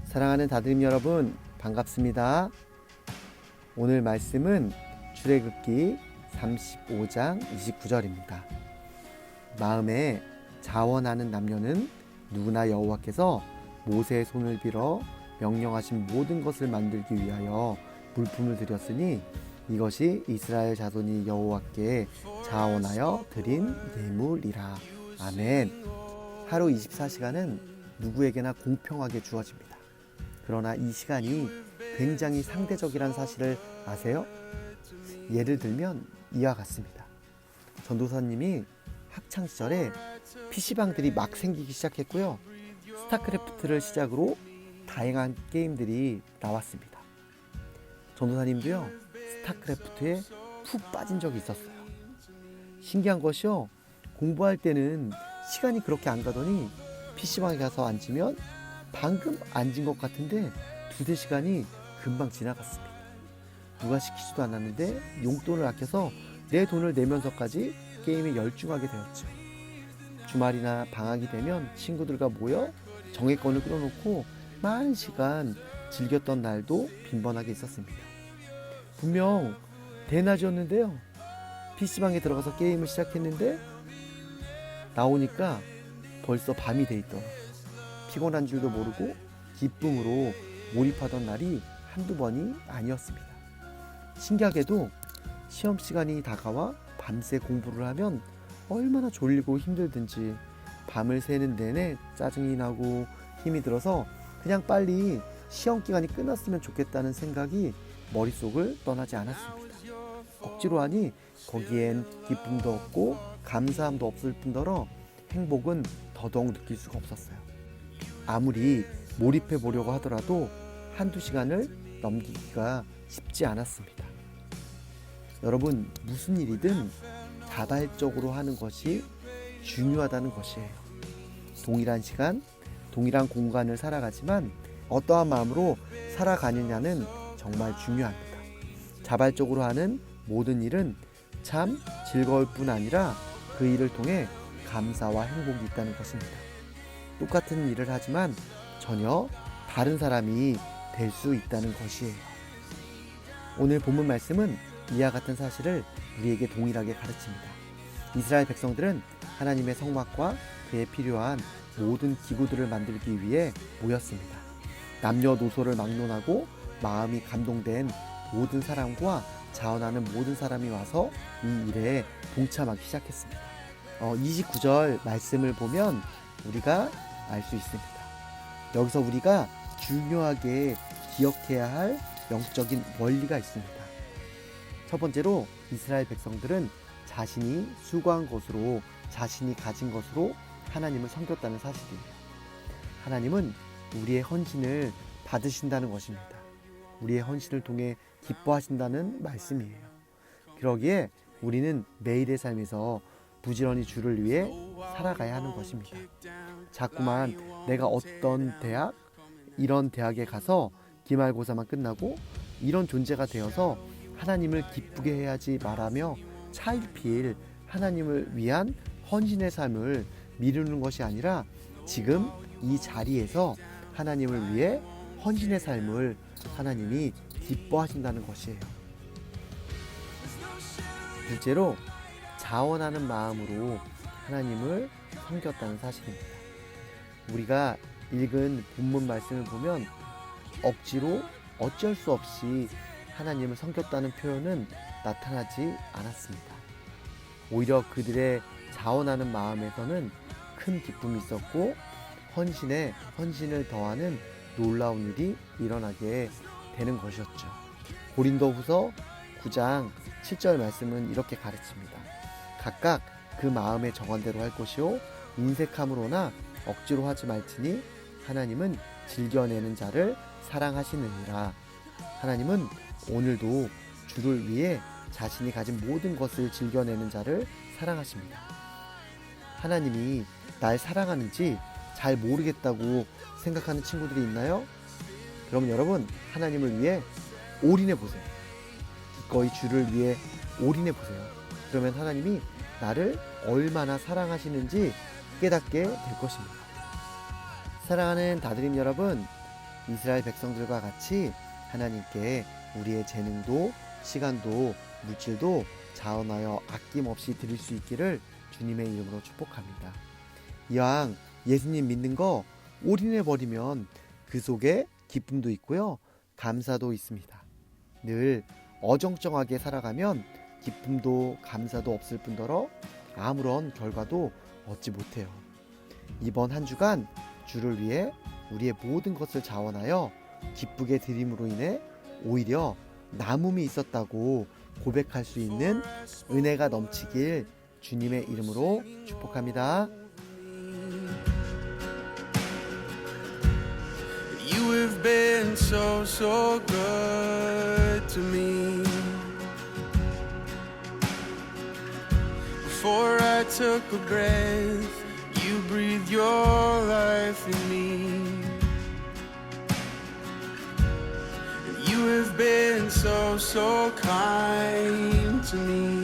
사랑하는 다드림 여러분, 반갑습니다. 오늘 말씀은 출애굽기 35장 29절입니다. 마음에 자원하는 남녀는 누구나 여호와께서 모세의 손을 빌어 명령하신 모든 것을 만들기 위하여 물품을 드렸으니 이것이 이스라엘 자손이 여호와께 자원하여 드린 예물이라. 아멘. 하루 24시간은 누구에게나 공평하게 주어집니다. 그러나 이 시간이 굉장히 상대적이라는 사실을 아세요? 예를 들면 이와 같습니다. 전도사님이 학창시절에 PC방들이 막 생기기 시작했고요. 스타크래프트를 시작으로 다양한 게임들이 나왔습니다. 전도사님도요, 스타크래프트에 푹 빠진 적이 있었어요. 신기한 것이요, 공부할 때는 시간이 그렇게 안 가더니 PC방에 가서 앉으면 방금 앉은 것 같은데 두세 시간이 금방 지나갔습니다. 누가 시키지도 않았는데 용돈을 아껴서 내 돈을 내면서까지 게임에 열중하게 되었죠. 주말이나 방학이 되면 친구들과 모여 정액권을 끌어놓고 많은 시간 즐겼던 날도 빈번하게 있었습니다. 분명 대낮이었는데요, PC방에 들어가서 게임을 시작했는데 나오니까 벌써 밤이 돼 있더라고요. 피곤한 줄도 모르고 기쁨으로 몰입하던 날이 한두 번이 아니었습니다. 신기하게도 시험 시간이 다가와 밤새 공부를 하면 얼마나 졸리고 힘들든지 밤을 새는 내내 짜증이 나고 힘이 들어서 그냥 빨리 시험 기간이 끝났으면 좋겠다는 생각이 머릿속을 떠나지 않았습니다. 억지로 하니 거기엔 기쁨도 없고 감사함도 없을 뿐더러 행복은 더더욱 느낄 수가 없었어요. 아무리 몰입해 보려고 하더라도 한두 시간을 넘기기가 쉽지 않았습니다. 여러분, 무슨 일이든 자발적으로 하는 것이 중요하다는 것이에요. 동일한 시간, 동일한 공간을 살아가지만 어떠한 마음으로 살아가느냐는 정말 중요합니다. 자발적으로 하는 모든 일은 참 즐거울 뿐 아니라 그 일을 통해 감사와 행복이 있다는 것입니다. 똑같은 일을 하지만 전혀 다른 사람이 될 수 있다는 것이에요. 오늘 본문 말씀은 이와 같은 사실을 우리에게 동일하게 가르칩니다. 이스라엘 백성들은 하나님의 성막과 그에 필요한 모든 기구들을 만들기 위해 모였습니다. 남녀노소를 막론하고 마음이 감동된 모든 사람과 자원하는 모든 사람이 와서 이 일에 동참하기 시작했습니다. 29절 말씀을 보면 우리가 알 수 있습니다. 여기서 우리가 중요하게 기억해야 할 영적인 원리가 있습니다. 첫 번째로 이스라엘 백성들은 자신이 수고한 것으로, 자신이 가진 것으로 하나님을 섬겼다는 사실이에요. 하나님은 우리의 헌신을 받으신다는 것입니다. 우리의 헌신을 통해 기뻐하신다는 말씀이에요. 그러기에 우리는 매일의 삶에서 부지런히 주를 위해 살아가야 하는 것입니다. 자꾸만 내가 어떤 대학, 이런 대학에 가서 기말고사만 끝나고 이런 존재가 되어서 하나님을 기쁘게 해야지 말하며 차일피일 하나님을 위한 헌신의 삶을 미루는 것이 아니라 지금 이 자리에서 하나님을 위해 헌신의 삶을 하나님이 기뻐하신다는 것이에요. 둘째로 자원하는 마음으로 하나님을 섬겼다는 사실입니다. 우리가 읽은 본문 말씀을 보면 억지로 어쩔 수 없이 하나님을 섬겼다는 표현은 나타나지 않았습니다. 오히려 그들의 자원하는 마음에서는 큰 기쁨이 있었고 헌신에 헌신을 더하는 놀라운 일이 일어나게 되는 것이었죠. 고린도후서 9장 7절 말씀은 이렇게 가르칩니다. 각각 그 마음에 정한 대로 할 것이요 인색함으로나 억지로 하지 말지니 하나님은 즐겨내는 자를 사랑하시느니라. 하나님은 오늘도 주를 위해 자신이 가진 모든 것을 즐겨내는 자를 사랑하십니다. 하나님이 날 사랑하는지 잘 모르겠다고 생각하는 친구들이 있나요? 그럼 여러분, 하나님을 위해 올인해 보세요. 기꺼이 주를 위해 올인해 보세요. 그러면 하나님이 나를 얼마나 사랑하시는지 깨닫게 될 것입니다. 사랑하는 다드림 여러분, 이스라엘 백성들과 같이 하나님께 우리의 재능도 시간도 물질도 자원하여 아낌없이 드릴 수 있기를 주님의 이름으로 축복합니다. 이왕 예수님 믿는 거 올인해 버리면 그 속에 기쁨도 있고요, 감사도 있습니다. 늘 어정쩡하게 살아가면 기쁨도 감사도 없을 뿐더러 아무런 결과도 얻지 못해요. 이번 한 주간 주를 위해 우리의 모든 것을 자원하여 기쁘게 드림으로 인해 오히려 남음이 있었다고 고백할 수 있는 은혜가 넘치길 주님의 이름으로 축복합니다. You have been so, so good to me. Before I took a breath, you breathed your life in me. And you have been so, so kind to me.